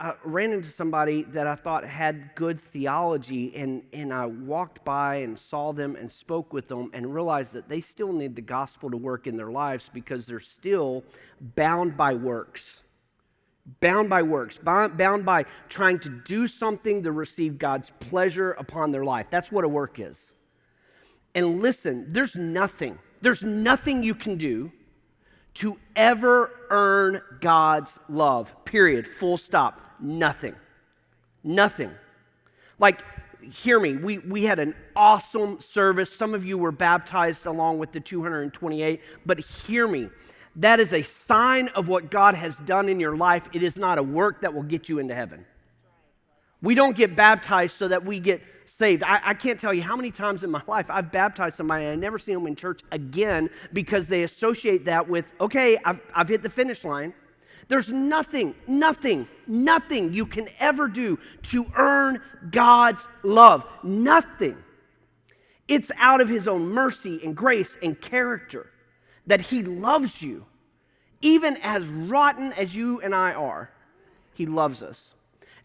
I ran into somebody that I thought had good theology, and I walked by and saw them and spoke with them and realized that they still need the gospel to work in their lives because they're still bound by works. Bound by works, bound by trying to do something to receive God's pleasure upon their life. That's what a work is. And listen, there's nothing you can do to ever earn God's love, period, full stop, nothing. Like, hear me, we had an awesome service. Some of you were baptized along with the 228, but hear me. That is a sign of what God has done in your life. It is not a work that will get you into heaven. We don't get baptized so that we get saved. I can't tell you how many times in my life I've baptized somebody and I never seen them in church again because they associate that with, okay, I've hit the finish line. There's nothing you can ever do to earn God's love. Nothing. It's out of His own mercy and grace and character that He loves you. Even as rotten as you and I are, He loves us.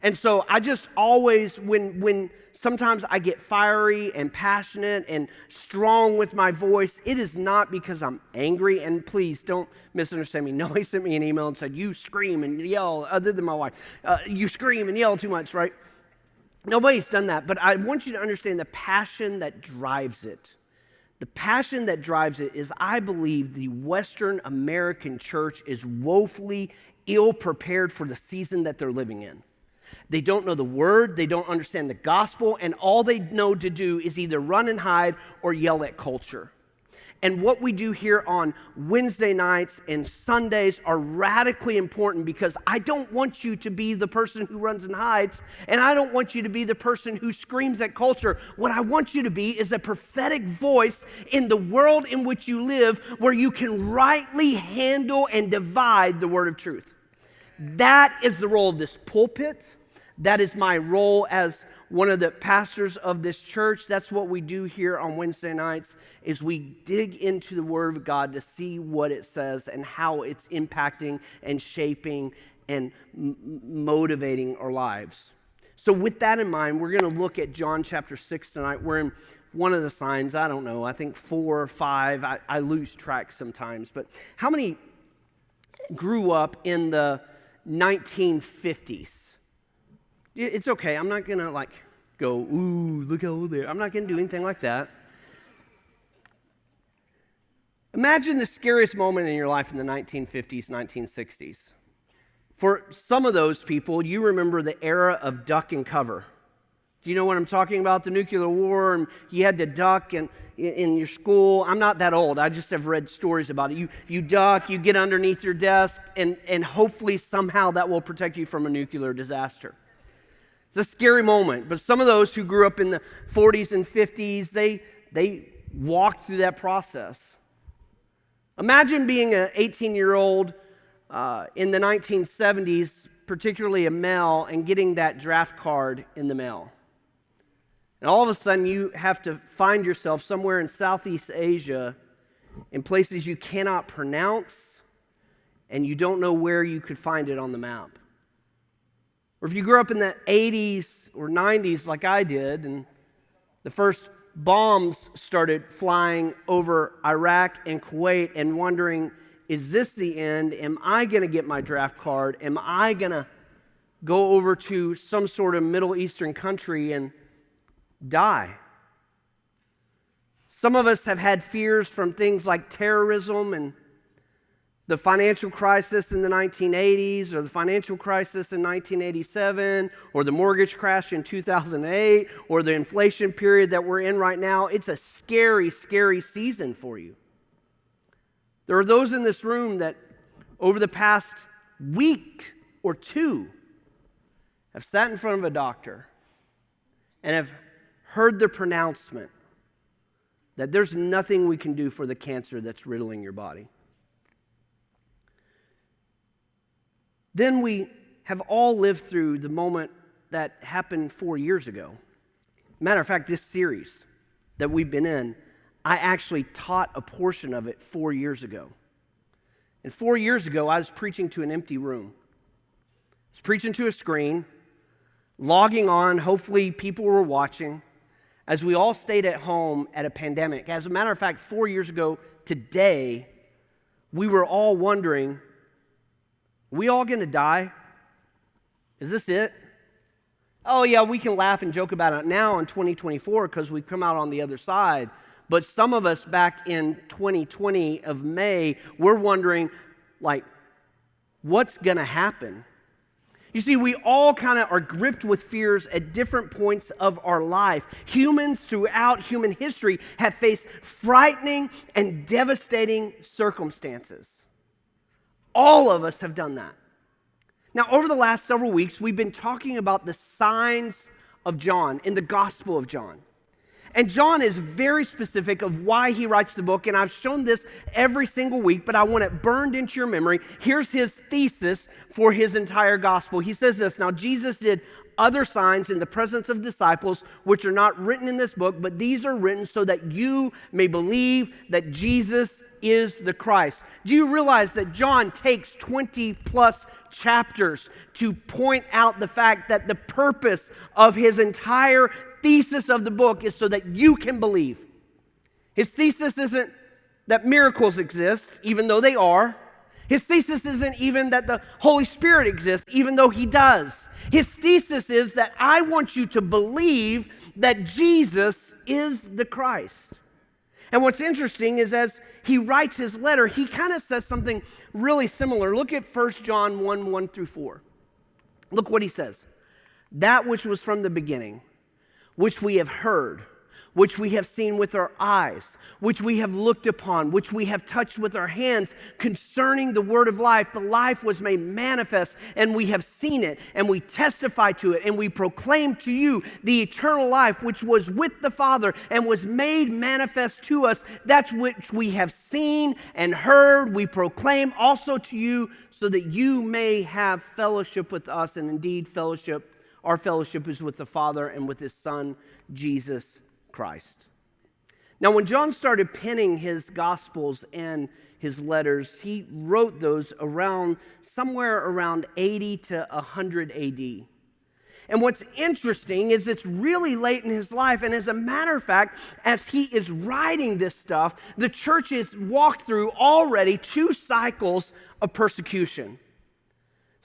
And so I just always, when sometimes I get fiery and passionate and strong with my voice, it is not because I'm angry. And please don't misunderstand me. Nobody sent me an email and said, you scream and yell, other than my wife. You scream and yell too much, right? Nobody's done that. But I want you to understand the passion that drives it. The passion that drives it is, I believe, the Western American church is woefully ill-prepared for the season that they're living in. They don't know the word, they don't understand the gospel, and all they know to do is either run and hide or yell at culture. And what we do here on Wednesday nights and Sundays are radically important because I don't want you to be the person who runs and hides, and I don't want you to be the person who screams at culture. What I want you to be is a prophetic voice in the world in which you live where you can rightly handle and divide the word of truth. That is the role of this pulpit. That is my role as one of the pastors of this church. That's what we do here on Wednesday nights, is we dig into the Word of God to see what it says and how it's impacting and shaping and motivating our lives. So with that in mind, we're going to look at John chapter 6 tonight. We're in one of the signs, I don't know, I think 4 or 5. I lose track sometimes. But how many grew up in the 1950s? It's okay. I'm not going to go, ooh, look how old they are. I'm not going to do anything like that. Imagine the scariest moment in your life in the 1950s, 1960s. For some of those people, you remember the era of duck and cover. Do you know what I'm talking about? The nuclear war, and you had to duck in your school. I'm not that old. I just have read stories about it. You duck, you get underneath your desk, and hopefully somehow that will protect you from a nuclear disaster. It's a scary moment, but some of those who grew up in the 40s and 50s, they walked through that process. Imagine being an 18-year-old in the 1970s, particularly a male, and getting that draft card in the mail. And all of a sudden, you have to find yourself somewhere in Southeast Asia in places you cannot pronounce, and you don't know where you could find it on the map. Or if you grew up in the 80s or 90s like I did, and the first bombs started flying over Iraq and Kuwait, and wondering, is this the end? Am I going to get my draft card? Am I going to go over to some sort of Middle Eastern country and die? Some of us have had fears from things like terrorism and the financial crisis in the 1980s, or the financial crisis in 1987, or the mortgage crash in 2008, or the inflation period that we're in right now. It's a scary, scary season for you. There are those in this room that over the past week or two have sat in front of a doctor and have heard the pronouncement that there's nothing we can do for the cancer that's riddling your body. Then we have all lived through the moment that happened 4 years ago. Matter of fact, this series that we've been in, I actually taught a portion of it 4 years ago. And 4 years ago, I was preaching to an empty room. was preaching to a screen, logging on. Hopefully people were watching as we all stayed at home at a pandemic. As a matter of fact, 4 years ago today, we were all wondering, are we all going to die? Is this it? Oh yeah, we can laugh and joke about it now in 2024 because we've come out on the other side. But some of us back in 2020 of May, we're wondering, like, what's going to happen? You see, we all kind of are gripped with fears at different points of our life. Humans throughout human history have faced frightening and devastating circumstances. All of us have done that. Now, over the last several weeks, we've been talking about the signs of John in the Gospel of John. And John is very specific of why he writes the book, and I've shown this every single week, but I want it burned into your memory. Here's his thesis for his entire gospel. He says this, "Now Jesus did other signs in the presence of disciples, which are not written in this book, but these are written so that you may believe that Jesus is the Christ." Do you realize that John takes 20 plus chapters to point out the fact that the purpose of his entire thesis of the book is so that you can believe? His thesis isn't that miracles exist, even though they are. His thesis isn't even that the Holy Spirit exists, even though he does. His thesis is that I want you to believe that Jesus is the Christ. And what's interesting is as he writes his letter, he kind of says something really similar. Look at 1 John 1, 1 through 4. Look what he says. "That which was from the beginning, which we have heard, which we have seen with our eyes, which we have looked upon, which we have touched with our hands, concerning the word of life. The life was made manifest, and we have seen it, and we testify to it, and we proclaim to you the eternal life, which was with the Father, and was made manifest to us. That's which we have seen and heard, we proclaim also to you, so that you may have fellowship with us." And indeed, our fellowship is with the Father and with his Son, Jesus Christ. Now, when John started penning his Gospels and his letters, he wrote those somewhere around 80 to 100 AD. And what's interesting is it's really late in his life, and as a matter of fact, as he is writing this stuff, the church has walked through already 2 cycles of persecution.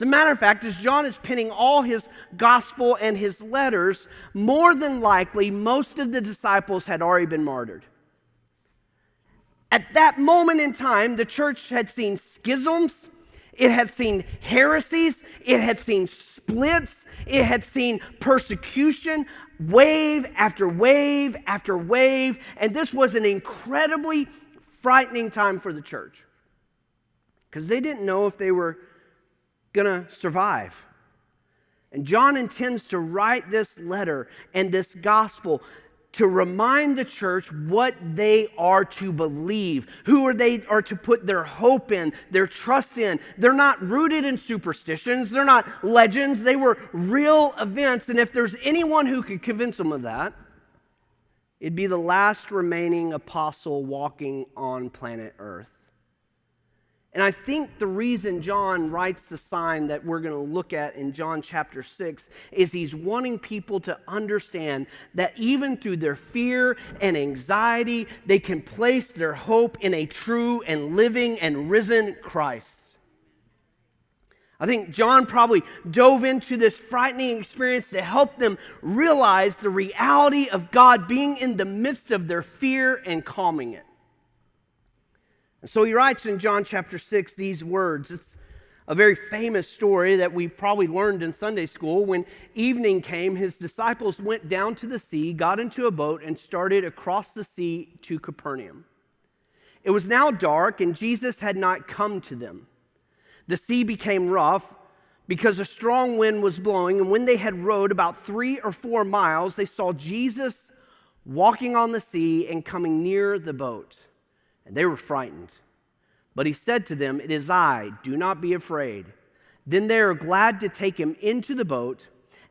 As a matter of fact, as John is penning all his gospel and his letters, more than likely, most of the disciples had already been martyred. At that moment in time, the church had seen schisms, it had seen heresies, it had seen splits, it had seen persecution, wave after wave after wave, and this was an incredibly frightening time for the church because they didn't know if they were going to survive. And John intends to write this letter and this gospel to remind the church what they are to believe, who they are to put their hope in, their trust in. They're not rooted in superstitions. They're not legends. They were real events. And if there's anyone who could convince them of that, it'd be the last remaining apostle walking on planet Earth. And I think the reason John writes the sign that we're going to look at in John chapter 6 is he's wanting people to understand that even through their fear and anxiety, they can place their hope in a true and living and risen Christ. I think John probably dove into this frightening experience to help them realize the reality of God being in the midst of their fear and calming it. And so he writes in John chapter 6 these words. It's a very famous story that we probably learned in Sunday school. When evening came, his disciples went down to the sea, got into a boat, and started across the sea to Capernaum. It was now dark, and Jesus had not come to them. The sea became rough because a strong wind was blowing, and when they had rowed about 3 or 4 miles, they saw Jesus walking on the sea and coming near the boat. And they were frightened. But he said to them, "It is I, do not be afraid." Then they are glad to take him into the boat,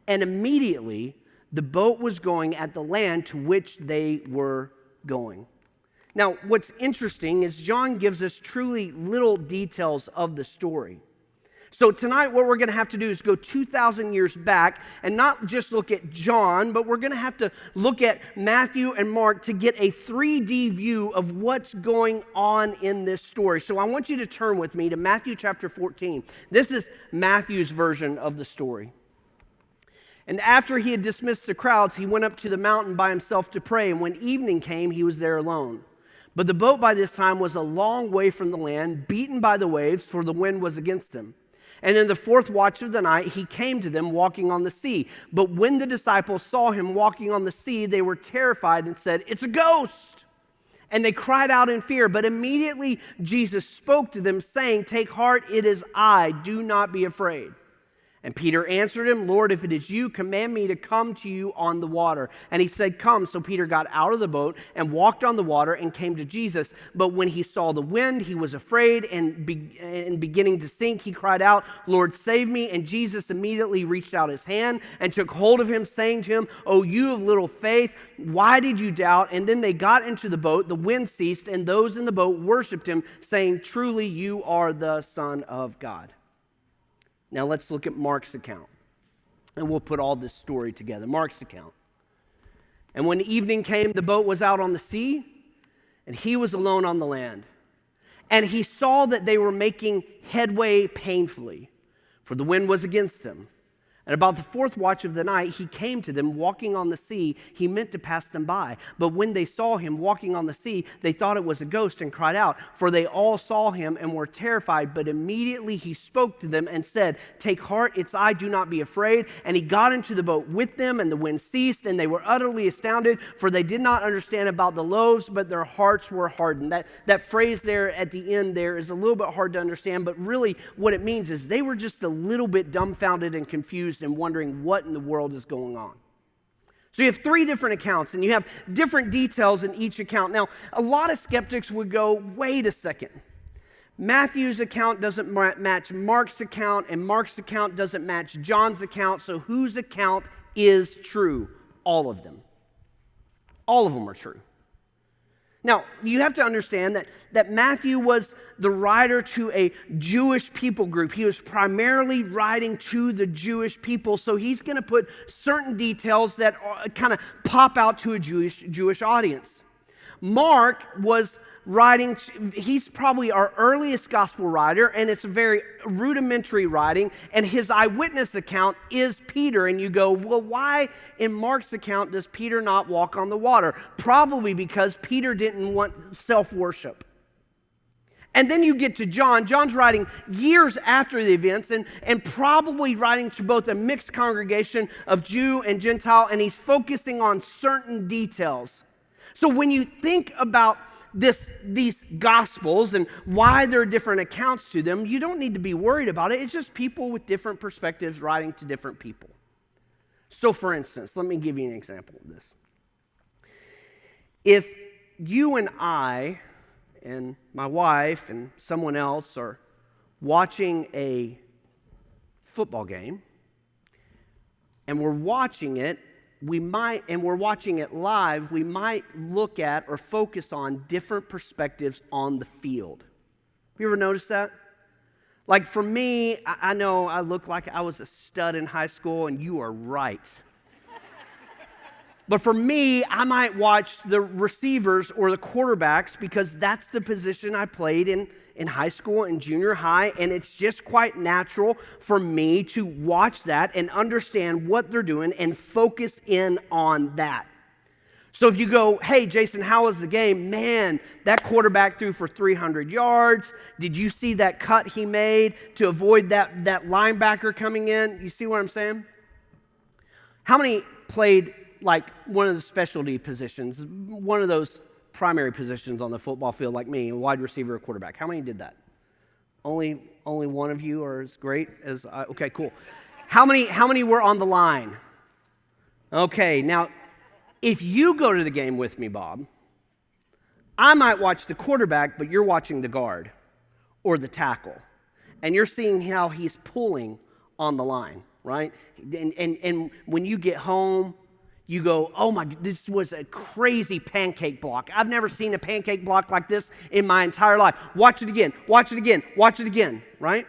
and immediately the boat was going at the land to which they were going. Now, what's interesting is John gives us truly little details of the story. So tonight what we're going to have to do is go 2,000 years back and not just look at John, but we're going to have to look at Matthew and Mark to get a 3D view of what's going on in this story. So I want you to turn with me to Matthew chapter 14. This is Matthew's version of the story. And after he had dismissed the crowds, he went up to the mountain by himself to pray. And when evening came, he was there alone. But the boat by this time was a long way from the land, beaten by the waves, for the wind was against them. And in the fourth watch of the night, he came to them walking on the sea. But when the disciples saw him walking on the sea, they were terrified and said, "It's a ghost!" And they cried out in fear. But immediately Jesus spoke to them, saying, "Take heart, it is I. Do not be afraid." And Peter answered him, "Lord, if it is you, command me to come to you on the water." And he said, "Come." So Peter got out of the boat and walked on the water and came to Jesus. But when he saw the wind, he was afraid, and beginning to sink, he cried out, "Lord, save me." And Jesus immediately reached out his hand and took hold of him, saying to him, "Oh, you of little faith, why did you doubt?" And then they got into the boat, the wind ceased, and those in the boat worshiped him, saying, "Truly you are the Son of God." Now let's look at Mark's account, and we'll put all this story together. Mark's account. And when evening came, the boat was out on the sea, and he was alone on the land. And he saw that they were making headway painfully, for the wind was against them. And about the fourth watch of the night, he came to them walking on the sea. He meant to pass them by. But when they saw him walking on the sea, they thought it was a ghost and cried out, for they all saw him and were terrified. But immediately he spoke to them and said, "Take heart, it's I, do not be afraid." And he got into the boat with them, and the wind ceased, and they were utterly astounded, for they did not understand about the loaves, but their hearts were hardened. That phrase there at the end there is a little bit hard to understand, but really what it means is they were just a little bit dumbfounded and confused and wondering what in the world is going on. So you have three different accounts, and you have different details in each account. Now, a lot of skeptics would go, wait a second. Matthew's account doesn't match Mark's account, and Mark's account doesn't match John's account, so whose account is true? All of them. All of them are true. Now, you have to understand that Matthew was the writer to a Jewish people group. He was primarily writing to the Jewish people, so he's going to put certain details that kind of pop out to a Jewish audience. Mark was writing, he's probably our earliest gospel writer, and it's a very rudimentary writing, and his eyewitness account is Peter. And you go, well, why in Mark's account does Peter not walk on the water? Probably because Peter didn't want self-worship. And then you get to John. John's writing years after the events and probably writing to both a mixed congregation of Jew and Gentile, and he's focusing on certain details. So when you think about these gospels and why there are different accounts to them, you don't need to be worried about it. It's just people with different perspectives writing to different people. So for instance, let me give you an example of this. If you and I and my wife and someone else are watching a football game, and we're watching it live, we might look at or focus on different perspectives on the field. Have you ever noticed that? Like for me, I know I look like I was a stud in high school, and you are right. But for me, I might watch the receivers or the quarterbacks because that's the position I played in high school and junior high, and it's just quite natural for me to watch that and understand what they're doing and focus in on that. So if you go, "Hey, Jason, how was the game?" "Man, that quarterback threw for 300 yards. Did you see that cut he made to avoid that linebacker coming in?" You see what I'm saying? How many played like one of the specialty positions, one of those primary positions on the football field like me, a wide receiver or quarterback? How many did that? Only one of you are as great as I. Okay, cool. How many were on the line? Okay, now, if you go to the game with me, Bob, I might watch the quarterback, but you're watching the guard or the tackle, and you're seeing how he's pulling on the line, right? And when you get home, you go, "Oh my, this was a crazy pancake block. I've never seen a pancake block like this in my entire life. Watch it again, watch it again, watch it again," right?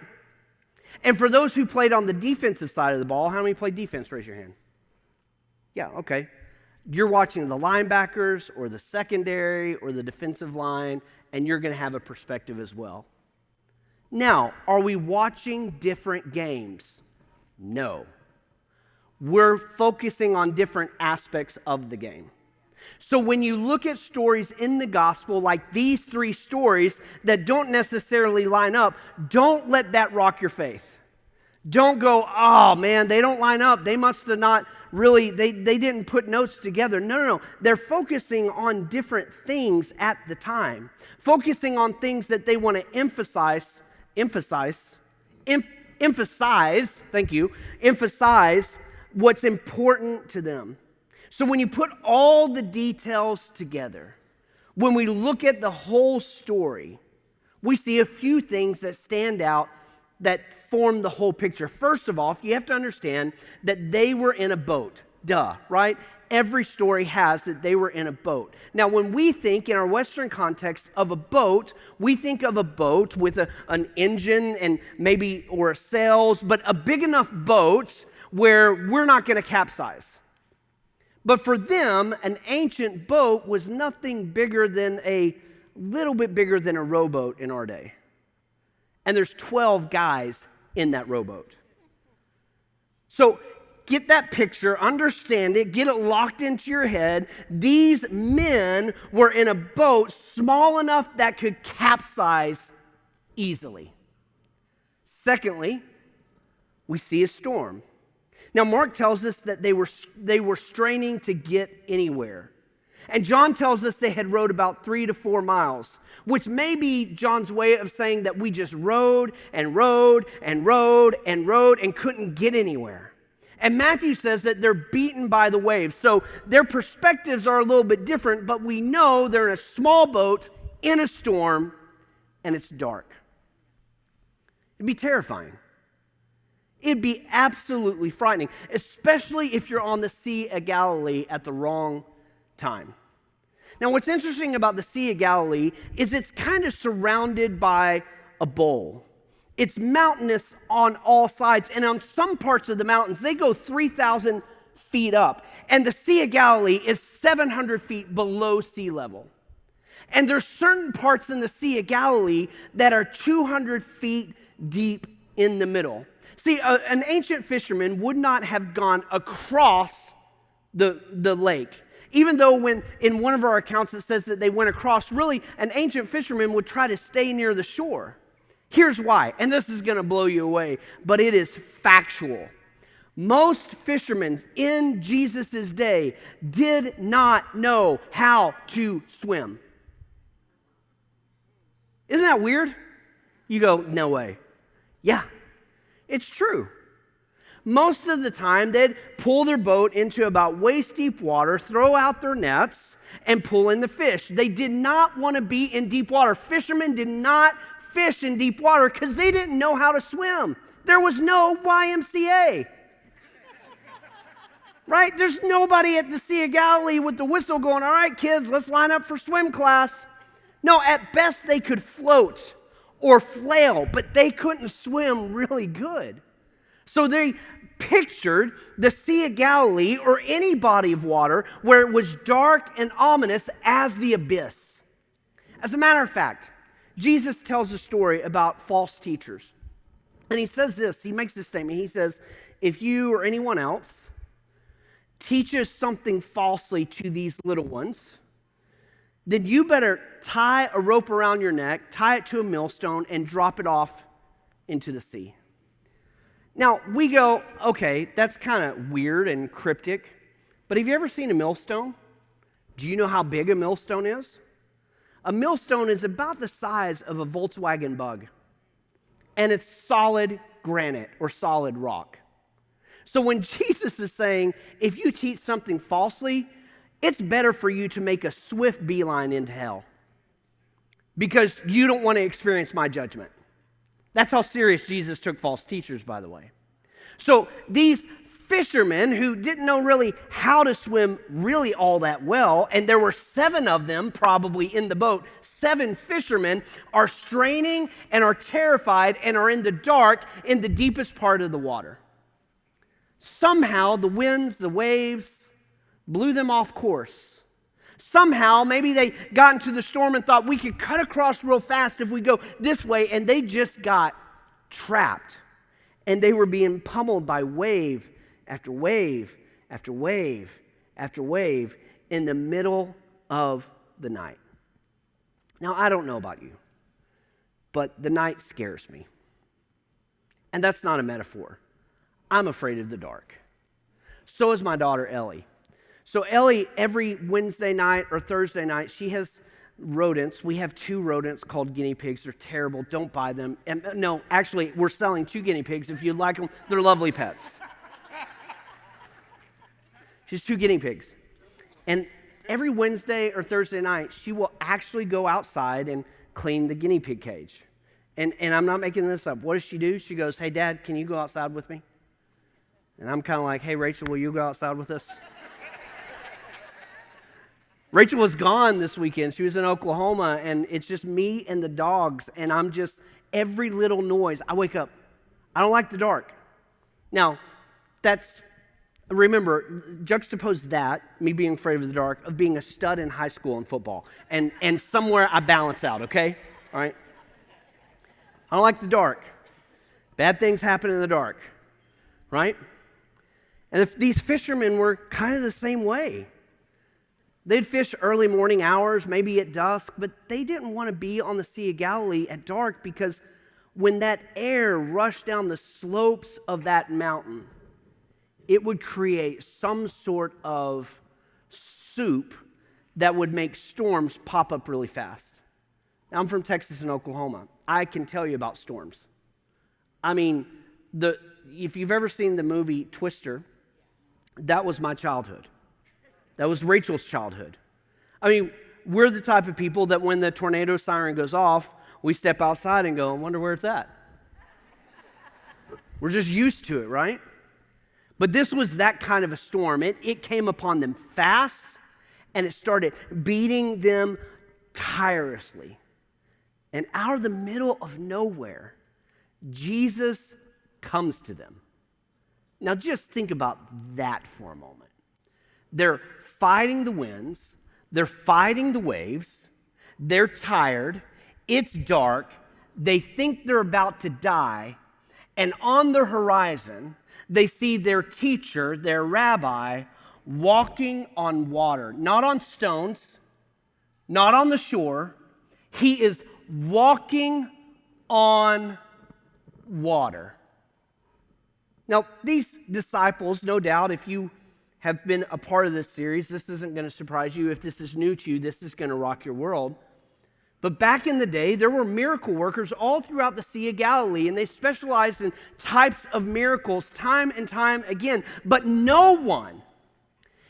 And for those who played on the defensive side of the ball, how many played defense? Raise your hand. Yeah, okay. You're watching the linebackers or the secondary or the defensive line, and you're going to have a perspective as well. Now, are we watching different games? No. We're focusing on different aspects of the game. So when you look at stories in the gospel, like these three stories that don't necessarily line up, don't let that rock your faith. Don't go, oh man, they don't line up. They must have not really, they didn't put notes together. No. They're focusing on different things at the time. Focusing on things that they want to emphasize what's important to them. So when you put all the details together, when we look at the whole story, we see a few things that stand out that form the whole picture. First of all, you have to understand that they were in a boat. Duh, right? Every story has that they were in a boat. Now, when we think in our Western context of a boat, we think of a boat with an engine and maybe, or sails, but a big enough boat where we're not going to capsize. But for them, an ancient boat was nothing bigger than a little bit bigger than a rowboat in our day. And there's 12 guys in that rowboat. So get that picture, understand it, get it locked into your head. These men were in a boat small enough that could capsize easily. Secondly, we see a storm. Now, Mark tells us that they were straining to get anywhere. And John tells us they had rowed about 3 to 4 miles, which may be John's way of saying that we just rowed and rowed and rowed and rowed and couldn't get anywhere. And Matthew says that they're beaten by the waves. So their perspectives are a little bit different, but we know they're in a small boat in a storm and it's dark. It'd be terrifying. It'd be absolutely frightening, especially if you're on the Sea of Galilee at the wrong time. Now, what's interesting about the Sea of Galilee is it's kind of surrounded by a bowl. It's mountainous on all sides, and on some parts of the mountains, they go 3,000 feet up. And the Sea of Galilee is 700 feet below sea level. And there's certain parts in the Sea of Galilee that are 200 feet deep in the middle. See, an ancient fisherman would not have gone across the lake. Even though when in one of our accounts it says that they went across, really an ancient fisherman would try to stay near the shore. Here's why, and this is going to blow you away, but it is factual. Most fishermen in Jesus' day did not know how to swim. Isn't that weird? You go, no way. Yeah. It's true. Most of the time, they'd pull their boat into about waist-deep water, throw out their nets, and pull in the fish. They did not want to be in deep water. Fishermen did not fish in deep water because they didn't know how to swim. There was no YMCA. Right? There's nobody at the Sea of Galilee with the whistle going, all right, kids, let's line up for swim class. No, at best they could float or flail, but they couldn't swim really good. So they pictured the Sea of Galilee or any body of water where it was dark and ominous as the abyss. As a matter of fact, Jesus tells a story about false teachers. And he says this, he makes this statement. He says, if you or anyone else teaches something falsely to these little ones, then you better tie a rope around your neck, tie it to a millstone, and drop it off into the sea. Now, we go, okay, that's kind of weird and cryptic, but have you ever seen a millstone? Do you know how big a millstone is? A millstone is about the size of a Volkswagen Bug, and it's solid granite or solid rock. So when Jesus is saying, if you teach something falsely, it's better for you to make a swift beeline into hell because you don't want to experience my judgment. That's how serious Jesus took false teachers, by the way. So these fishermen who didn't know really how to swim really all that well, and there were 7 of them probably in the boat. 7 fishermen are straining and are terrified and are in the dark in the deepest part of the water. Somehow the winds, the waves blew them off course. Somehow maybe they got into the storm and thought we could cut across real fast if we go this way, and they just got trapped. And they were being pummeled by wave after wave after wave after wave in the middle of the night. Now, I don't know about you, but the night scares me. And that's not a metaphor. I'm afraid of the dark. So is my daughter, Ellie. So Ellie, every Wednesday night or Thursday night, she has rodents. We have 2 rodents called guinea pigs. They're terrible. Don't buy them. And no, actually, we're selling 2 guinea pigs. If you'd like them, they're lovely pets. She's 2 guinea pigs. And every Wednesday or Thursday night, she will actually go outside and clean the guinea pig cage. And I'm not making this up. What does she do? She goes, "Hey, Dad, can you go outside with me?" And I'm kind of like, "Hey, Rachel, will you go outside with us?" Rachel was gone this weekend. She was in Oklahoma, and it's just me and the dogs, and I'm just, every little noise, I wake up. I don't like the dark. Now, remember, juxtapose that, me being afraid of the dark, of being a stud in high school in football, and somewhere I balance out, okay? All right? I don't like the dark. Bad things happen in the dark, right? And if these fishermen were kind of the same way. They'd fish early morning hours, maybe at dusk, but they didn't want to be on the Sea of Galilee at dark because when that air rushed down the slopes of that mountain, it would create some sort of soup that would make storms pop up really fast. Now, I'm from Texas and Oklahoma. I can tell you about storms. I mean, if you've ever seen the movie Twister, that was my childhood. That was Rachel's childhood. I mean, we're the type of people that when the tornado siren goes off, we step outside and go, "I wonder where it's at." We're just used to it, right? But this was that kind of a storm. It came upon them fast, and it started beating them tirelessly. And out of the middle of nowhere, Jesus comes to them. Now just think about that for a moment. They're fighting the winds. They're fighting the waves. They're tired. It's dark. They think they're about to die. And on the horizon, they see their teacher, their rabbi, walking on water. Not on stones, not on the shore. He is walking on water. Now, these disciples, no doubt, if you have been a part of this series, this isn't going to surprise you. If this is new to you, this is going to rock your world. But back in the day, there were miracle workers all throughout the Sea of Galilee, and they specialized in types of miracles time and time again. But no one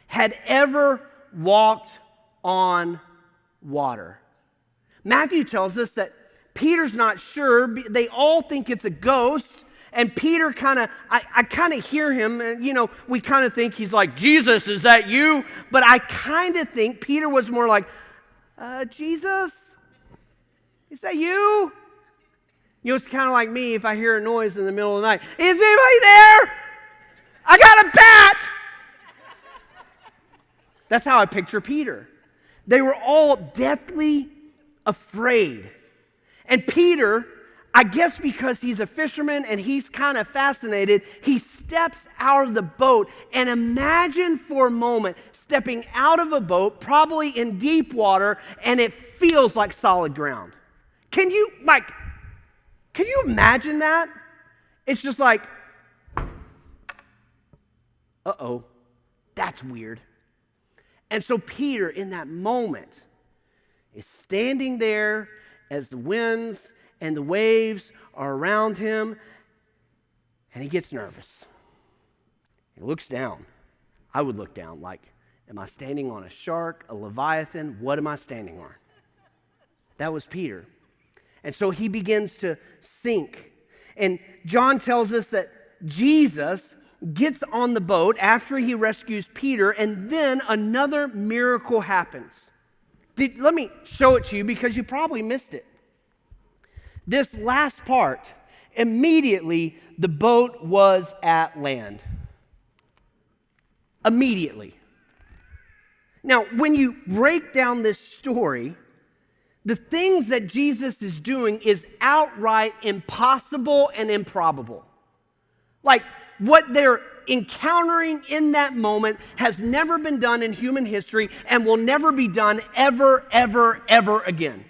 had ever walked on water. Matthew tells us that Peter's not sure. They all think it's a ghost. And Peter I kind of hear him, and we kind of think he's like, "Jesus, is that you?" But I kind of think Peter was more like, "Jesus, is that you?" It's kind of like me if I hear a noise in the middle of the night. "Is anybody there? I got a bat!" That's how I picture Peter. They were all deathly afraid. And Peter, I guess because he's a fisherman and he's kind of fascinated, he steps out of the boat. And imagine for a moment stepping out of a boat, probably in deep water, and it feels like solid ground. Can you imagine that? It's just like, uh-oh, that's weird. And so Peter, in that moment, is standing there as the winds and the waves are around him, and he gets nervous. He looks down. I would look down like, am I standing on a shark, a leviathan? What am I standing on? That was Peter. And so he begins to sink. And John tells us that Jesus gets on the boat after he rescues Peter, and then another miracle happens. Let me show it to you because you probably missed it. This last part, immediately the boat was at land. Immediately. Now, when you break down this story, the things that Jesus is doing is outright impossible and improbable. Like, what they're encountering in that moment has never been done in human history and will never be done ever, ever, ever again.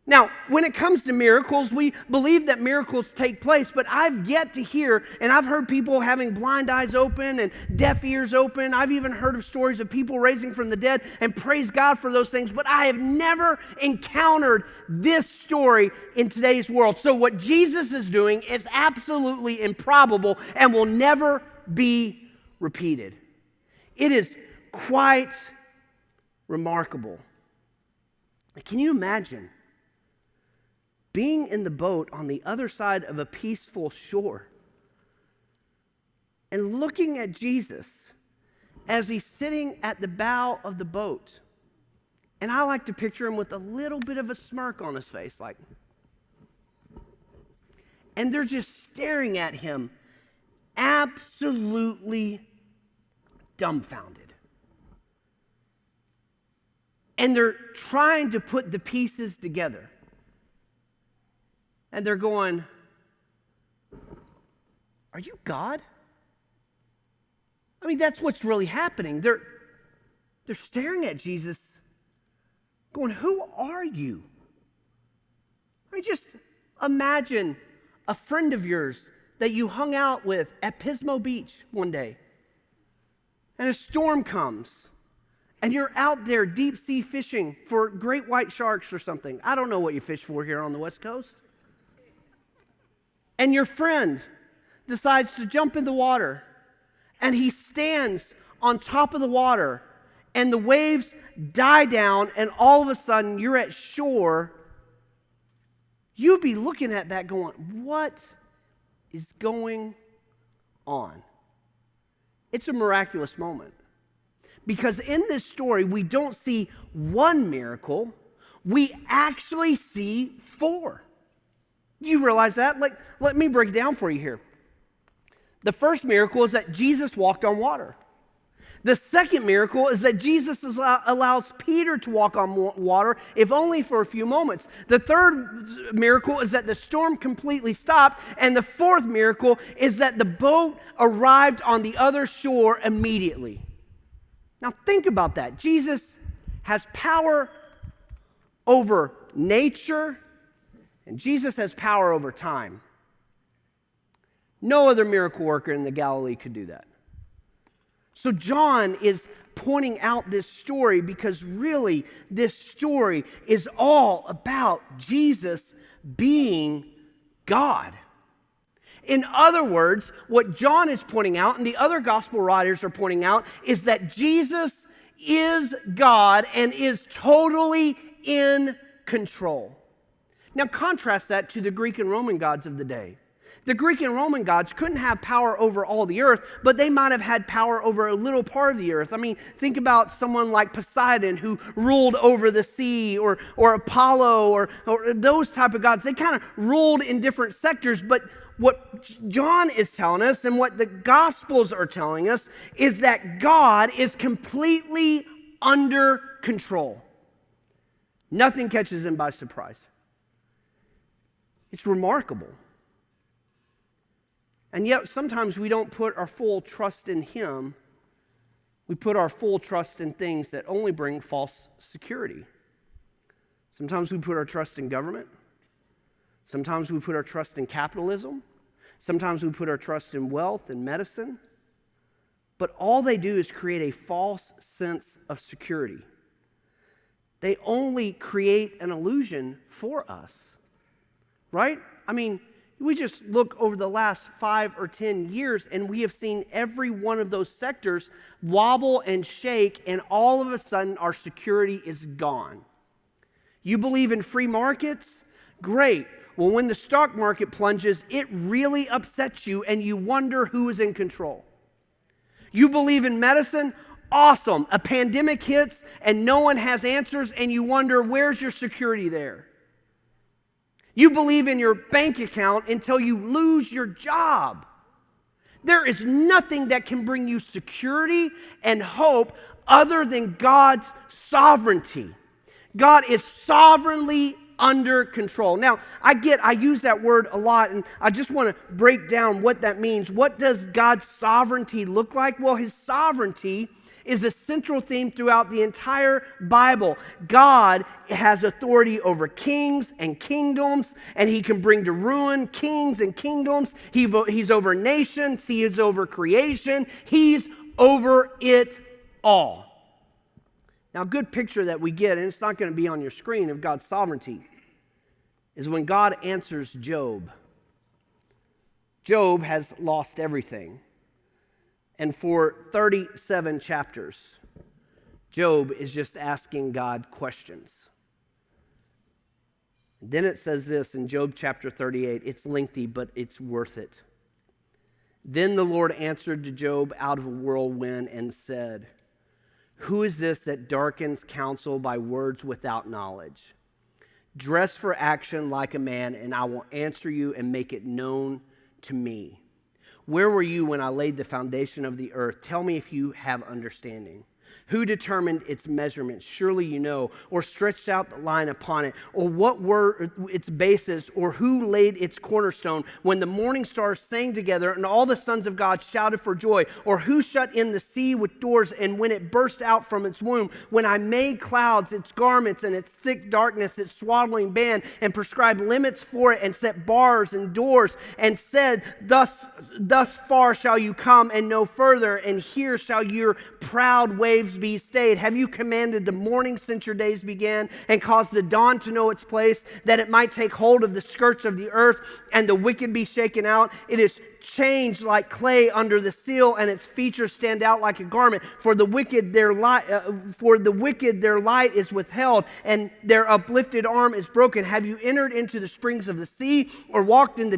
Now, when it comes to miracles, we believe that miracles take place, but I've yet to hear, and I've heard people having blind eyes open and deaf ears open. I've even heard of stories of people raising from the dead, and praise God for those things, but I have never encountered this story in today's world. So what Jesus is doing is absolutely improbable and will never be repeated. It is quite remarkable. Can you imagine being in the boat on the other side of a peaceful shore and looking at Jesus as he's sitting at the bow of the boat? And I like to picture him with a little bit of a smirk on his face, like, and they're just staring at him, absolutely dumbfounded. And they're trying to put the pieces together. And they're going, "Are you God?" I mean, that's what's really happening. They're staring at Jesus, going, "Who are you?" I mean, just imagine a friend of yours that you hung out with at Pismo Beach one day, and a storm comes, and you're out there deep sea fishing for great white sharks or something. I don't know what you fish for here on the West Coast. And your friend decides to jump in the water, and he stands on top of the water, and the waves die down, and all of a sudden you're at shore. You'd be looking at that going, "What is going on?" It's a miraculous moment. Because in this story, we don't see one miracle, we actually see 4. Do you realize that? Let me break it down for you here. The first miracle is that Jesus walked on water. The second miracle is that Jesus allows Peter to walk on water, if only for a few moments. The third miracle is that the storm completely stopped. And the fourth miracle is that the boat arrived on the other shore immediately. Now think about that. Jesus has power over nature, and Jesus has power over time. No other miracle worker in the Galilee could do that. So John is pointing out this story because really this story is all about Jesus being God. In other words, what John is pointing out and the other gospel writers are pointing out is that Jesus is God and is totally in control. Now contrast that to the Greek and Roman gods of the day. The Greek and Roman gods couldn't have power over all the earth, but they might have had power over a little part of the earth. I mean, think about someone like Poseidon who ruled over the sea, or Apollo, or those type of gods. They kind of ruled in different sectors, but what John is telling us and what the Gospels are telling us is that God is completely under control. Nothing catches him by surprise. It's remarkable. And yet sometimes we don't put our full trust in him. We put our full trust in things that only bring false security. Sometimes we put our trust in government. Sometimes we put our trust in capitalism. Sometimes we put our trust in wealth and medicine. But all they do is create a false sense of security. They only create an illusion for us. Right? I mean, we just look over the last 5 or 10 years and we have seen every one of those sectors wobble and shake, and all of a sudden our security is gone. You believe in free markets? Great. Well, when the stock market plunges, it really upsets you and you wonder who is in control. You believe in medicine? Awesome. A pandemic hits and no one has answers and you wonder, where's your security there? You believe in your bank account until you lose your job. There is nothing that can bring you security and hope other than God's sovereignty. God is sovereignly under control. Now, I use that word a lot, and I just want to break down what that means. What does God's sovereignty look like? Well, his sovereignty is a central theme throughout the entire Bible. God has authority over kings and kingdoms, and he can bring to ruin kings and kingdoms. He's over nations. He is over creation. He's over it all. Now, a good picture that we get, and it's not going to be on your screen, of God's sovereignty, is when God answers Job. Job has lost everything. And for 37 chapters, Job is just asking God questions. Then it says this in Job chapter 38. It's lengthy, but it's worth it. Then the Lord answered to Job out of a whirlwind and said, "Who is this that darkens counsel by words without knowledge? Dress for action like a man, and I will answer you and make it known to me. Where were you when I laid the foundation of the earth? Tell me if you have understanding. Who determined its measurements? Surely you know. Or stretched out the line upon it? Or what were its bases? Or who laid its cornerstone? When the morning stars sang together and all the sons of God shouted for joy? Or who shut in the sea with doors and when it burst out from its womb? When I made clouds its garments and its thick darkness its swaddling band, and prescribed limits for it and set bars and doors, and said, thus far shall you come and no further, and here shall your proud waves be stayed. Have you commanded the morning since your days began, and caused the dawn to know its place, that it might take hold of the skirts of the earth, and the wicked be shaken out? It is changed like clay under the seal, and its features stand out like a garment. For the wicked their light is withheld, and their uplifted arm is broken. Have you entered into the springs of the sea, or walked in the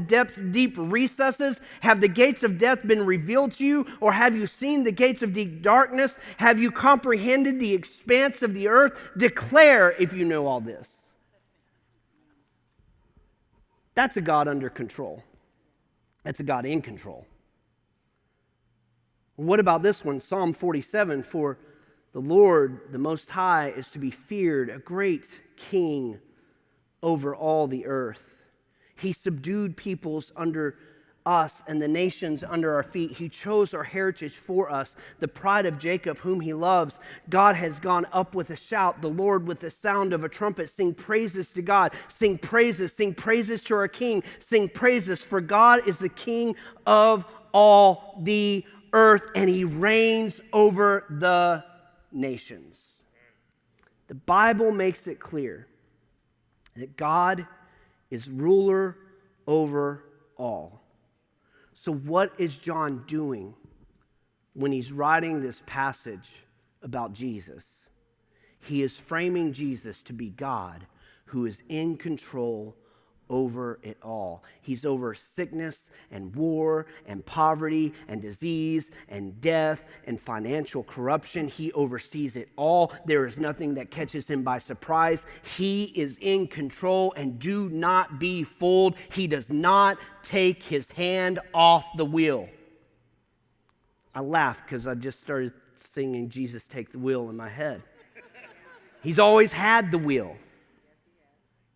deep recesses? Have the gates of death been revealed to you, or have you seen the gates of deep darkness? Have you comprehended the expanse of the earth? Declare if you know all this." That's a God under control. That's a God in control. What about this one? Psalm 47, "For the Lord, the Most High, is to be feared, a great king over all the earth. He subdued peoples under us and the nations under our feet. He chose our heritage for us, the pride of Jacob, whom he loves. God has gone up with a shout, the Lord with the sound of a trumpet. Sing praises to God. Sing praises to our King. Sing praises, for God is the King of all the earth, and he reigns over the nations." The Bible makes it clear that God is ruler over all. So what is John doing when he's writing this passage about Jesus? He is framing Jesus to be God who is in control over it all. He's over sickness and war and poverty and disease and death and financial corruption. He oversees it all. There is nothing that catches him by surprise. He is in control, and do not be fooled. He does not take his hand off the wheel. I laugh because I just started singing "Jesus Take the Wheel" in my head. He's always had the wheel.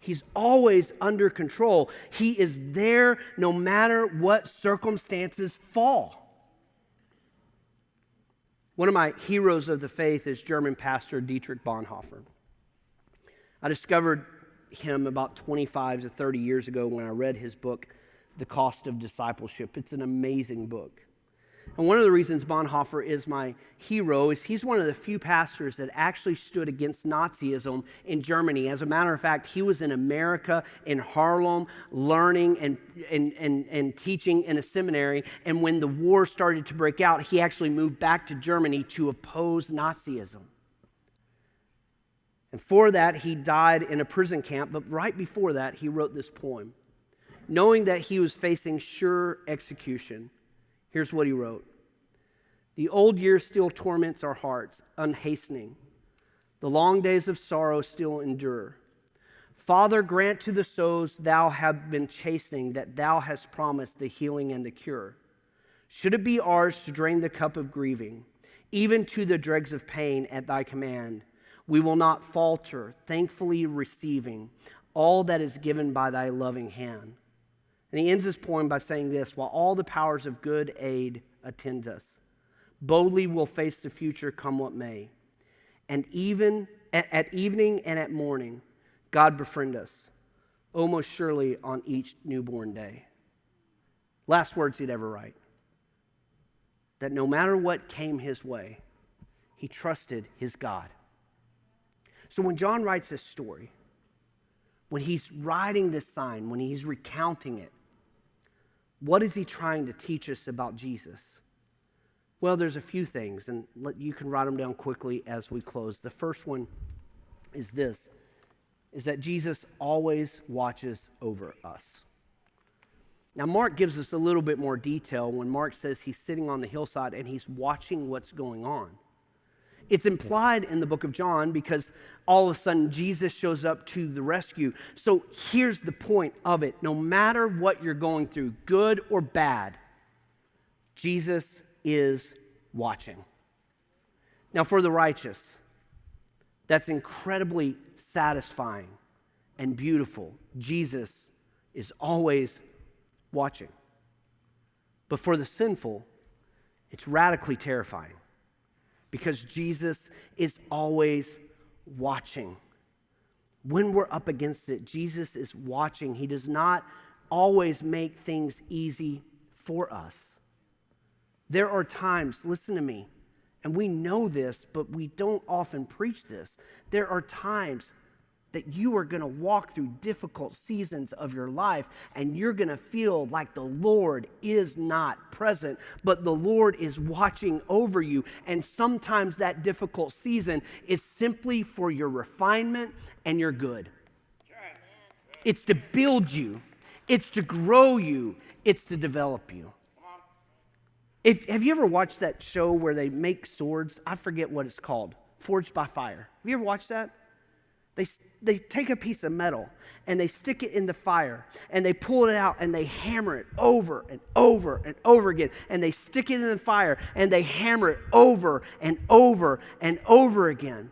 He's always under control. He is there no matter what circumstances fall. One of my heroes of the faith is German pastor Dietrich Bonhoeffer. I discovered him about 25 to 30 years ago when I read his book, The Cost of Discipleship. It's an amazing book. And one of the reasons Bonhoeffer is my hero is he's one of the few pastors that actually stood against Nazism in Germany. As a matter of fact, he was in America, in Harlem, learning and teaching in a seminary. And when the war started to break out, he actually moved back to Germany to oppose Nazism. And for that, he died in a prison camp. But right before that, he wrote this poem. knowing that he was facing sure execution. Here's what he wrote. The old year still torments our hearts, unhastening. The long days of sorrow still endure. Father, grant to the souls thou hast been chastening that thou hast promised the healing and the cure. Should it be ours to drain the cup of grieving, even to the dregs of pain at thy command, we will not falter, thankfully receiving all that is given by thy loving hand. And he ends his poem by saying this, while all the powers of good aid attend us, boldly we'll face the future come what may. And even at evening and at morning, God befriend us, oh most surely on each newborn day. Last words he'd ever write. That no matter what came his way, he trusted his God. So when John writes this story, when he's writing this sign, when he's recounting it, what is he trying to teach us about Jesus? Well, there's a few things, and you can write them down quickly as we close. The first one is this, is that Jesus always watches over us. Now, Mark gives us a little bit more detail when Mark says he's sitting on the hillside and he's watching what's going on. It's implied in the book of John because all of a sudden Jesus shows up to the rescue. So here's the point of it. No matter what you're going through, good or bad, Jesus is watching. Now, for the righteous, that's incredibly satisfying and beautiful. Jesus is always watching. But for the sinful, it's radically terrifying because Jesus is always watching. When we're up against it, Jesus is watching. He does not always make things easy for us. There are times, listen to me, and we know this, but we don't often preach this. There are times that you are going to walk through difficult seasons of your life, and you're going to feel like the Lord is not present, but the Lord is watching over you. And sometimes that difficult season is simply for your refinement and your good. It's to build you. It's to grow you. It's to develop you. Have you ever watched that show where they make swords? I forget what it's called. Forged by Fire. Have you ever watched that? They take a piece of metal and they stick it in the fire and they pull it out and they hammer it over and over and over again. And they stick it in the fire and they hammer it over and over and over again.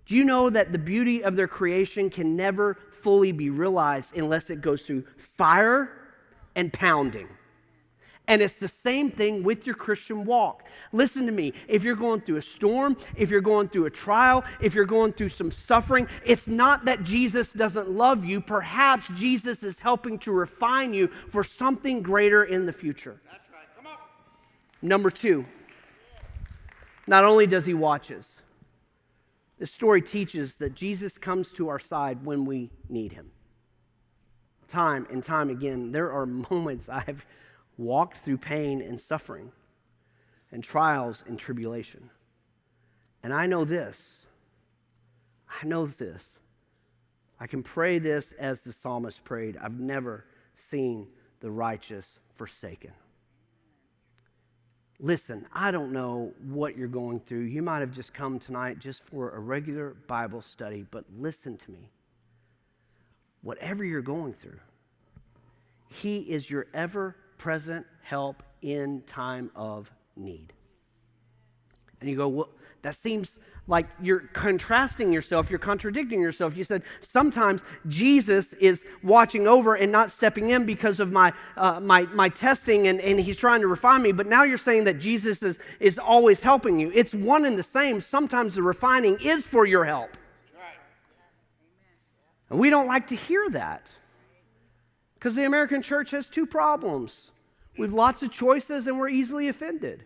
Do you know that the beauty of their creation can never fully be realized unless it goes through fire and pounding? And it's the same thing with your Christian walk. Listen to me. If you're going through a storm, if you're going through a trial, if you're going through some suffering, it's not that Jesus doesn't love you. Perhaps Jesus is helping to refine you for something greater in the future. That's right. Come on. Number 2, not only does he watch us, this story teaches that Jesus comes to our side when we need him. Time and time again, there are moments I've walked through pain and suffering and trials and tribulation. And I know this. I can pray this as the psalmist prayed. I've never seen the righteous forsaken. Listen, I don't know what you're going through. You might have just come tonight just for a regular Bible study, but listen to me. Whatever you're going through, he is your ever-present help in time of need. And you go, well, that seems like you're contrasting yourself, you're contradicting yourself. You said, sometimes Jesus is watching over and not stepping in because of my testing and he's trying to refine me, but now you're saying that Jesus is always helping you. It's one and the same. Sometimes the refining is for your help. Right. And we don't like to hear that because the American church has 2 problems. We have lots of choices and we're easily offended.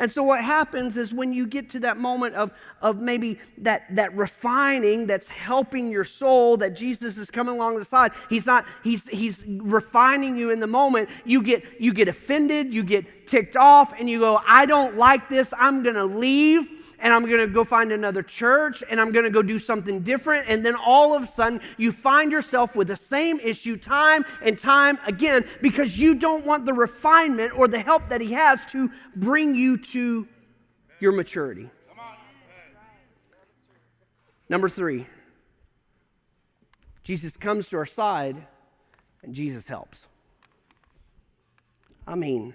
And so what happens is when you get to that moment of maybe that refining that's helping your soul, that Jesus is coming along the side, he's refining you in the moment, you get offended, you get ticked off, and you go, I don't like this, I'm going to leave. and I'm going to go find another church, and I'm going to go do something different. And then all of a sudden, you find yourself with the same issue time and time again because you don't want the refinement or the help that he has to bring you to your maturity. Number 3, Jesus comes to our side and Jesus helps. I mean,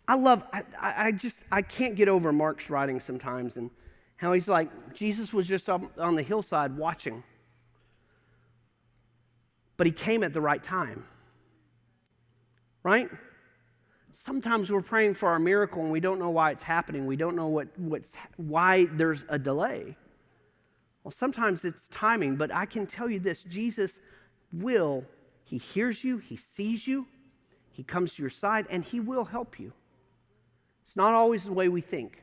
I can't get over Mark's writing sometimes and how he's like, Jesus was just on the hillside watching. But he came at the right time. Right? Sometimes we're praying for our miracle and we don't know why it's happening. We don't know why there's a delay. Well, sometimes it's timing, but I can tell you this, Jesus he hears you, he sees you, he comes to your side, and he will help you. It's not always the way we think.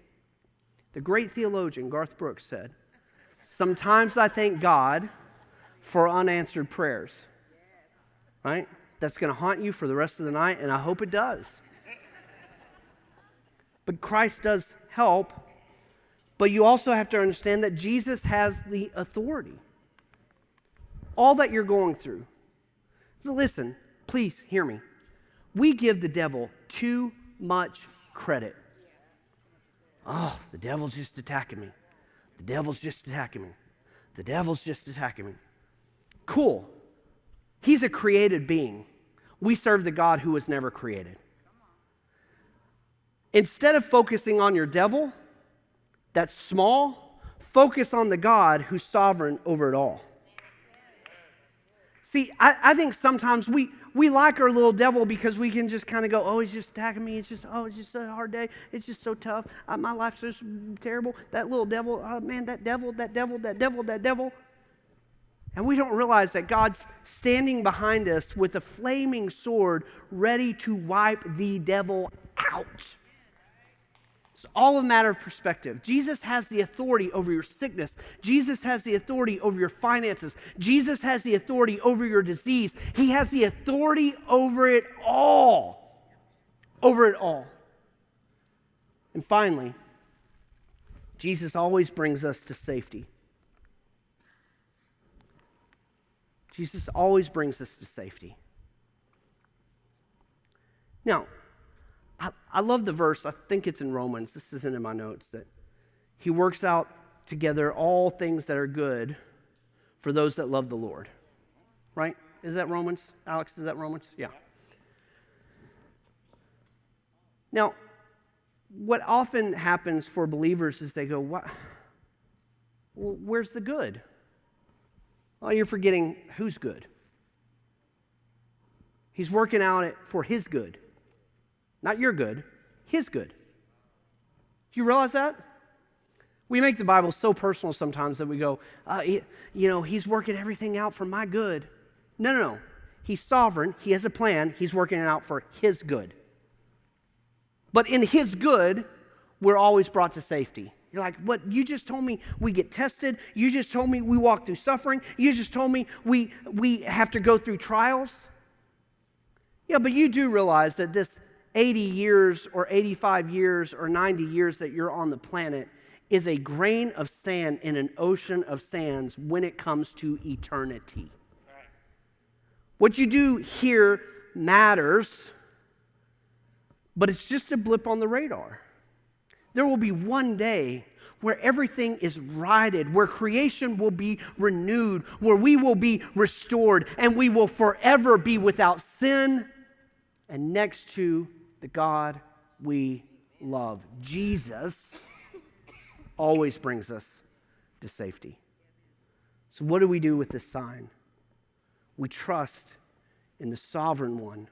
The great theologian Garth Brooks said, sometimes I thank God for unanswered prayers. Right? That's going to haunt you for the rest of the night, and I hope it does. But Christ does help, but you also have to understand that Jesus has the authority. All that you're going through. So listen, please hear me. We give the devil too much credit. Oh, the devil's just attacking me. The devil's just attacking me. The devil's just attacking me. Cool. He's a created being. We serve the God who was never created. Instead of focusing on your devil, that's small, focus on the God who's sovereign over it all. See, I think sometimes we like our little devil because we can just kind of go, oh, he's just attacking me. It's just a hard day. It's just so tough. My life's just terrible. That little devil, oh man, that devil. And we don't realize that God's standing behind us with a flaming sword ready to wipe the devil out. It's all a matter of perspective. Jesus has the authority over your sickness. Jesus has the authority over your finances. Jesus has the authority over your disease. He has the authority over it all. Over it all. And finally, Jesus always brings us to safety. Jesus always brings us to safety. Now, I love the verse, I think it's in Romans, this isn't in my notes, that he works out together all things that are good for those that love the Lord. Right? Is that Romans? Alex, is that Romans? Yeah. Now, what often happens for believers is they go, "What? Well, where's the good?" Well, you're forgetting who's good. He's working out it for his good. Not your good, his good. Do you realize that? We make the Bible so personal sometimes that we go, he's working everything out for my good. No. He's sovereign. He has a plan. He's working it out for his good. But in his good, we're always brought to safety. You're like, what? You just told me we get tested. You just told me we walk through suffering. You just told me we have to go through trials. Yeah, but you do realize that this 80 years or 85 years or 90 years that you're on the planet is a grain of sand in an ocean of sands when it comes to eternity. What you do here matters, but it's just a blip on the radar. There will be one day where everything is righted, where creation will be renewed, where we will be restored, and we will forever be without sin and next to the God we love. Jesus always brings us to safety. So what do we do with this sign? We trust in the sovereign one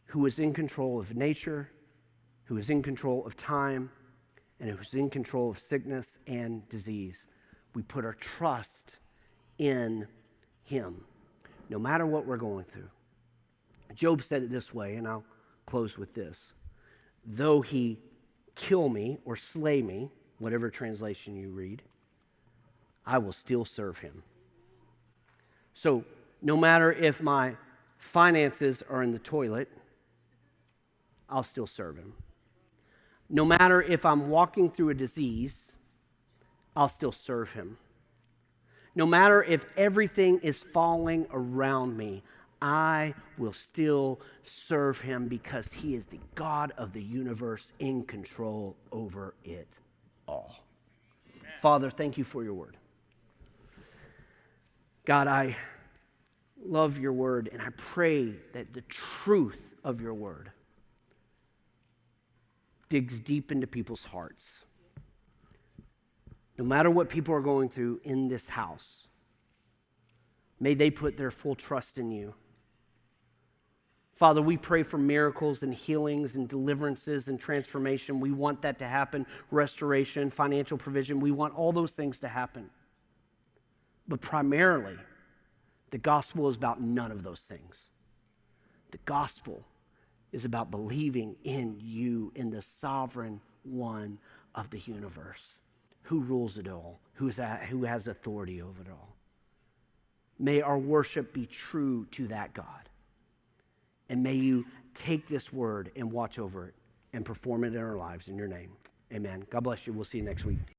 who is in control of nature, who is in control of time, and who is in control of sickness and disease. We put our trust in him, no matter what we're going through. Job said it this way, and I'll close with this. Though he kill me or slay me, whatever translation you read, I will still serve him. So no matter if my finances are in the toilet, I'll still serve him. No matter if I'm walking through a disease I'll still serve him. No matter if everything is falling around me, I will still serve him because he is the God of the universe in control over it all. Amen. Father, thank you for your word. God, I love your word, and I pray that the truth of your word digs deep into people's hearts. No matter what people are going through in this house, may they put their full trust in you. Father, we pray for miracles and healings and deliverances and transformation. We want that to happen, restoration, financial provision. We want all those things to happen. But primarily, the gospel is about none of those things. The gospel is about believing in you, in the sovereign one of the universe, who rules it all, who has authority over it all. May our worship be true to that God. And may you take this word and watch over it and perform it in our lives in your name. Amen. God bless you. We'll see you next week.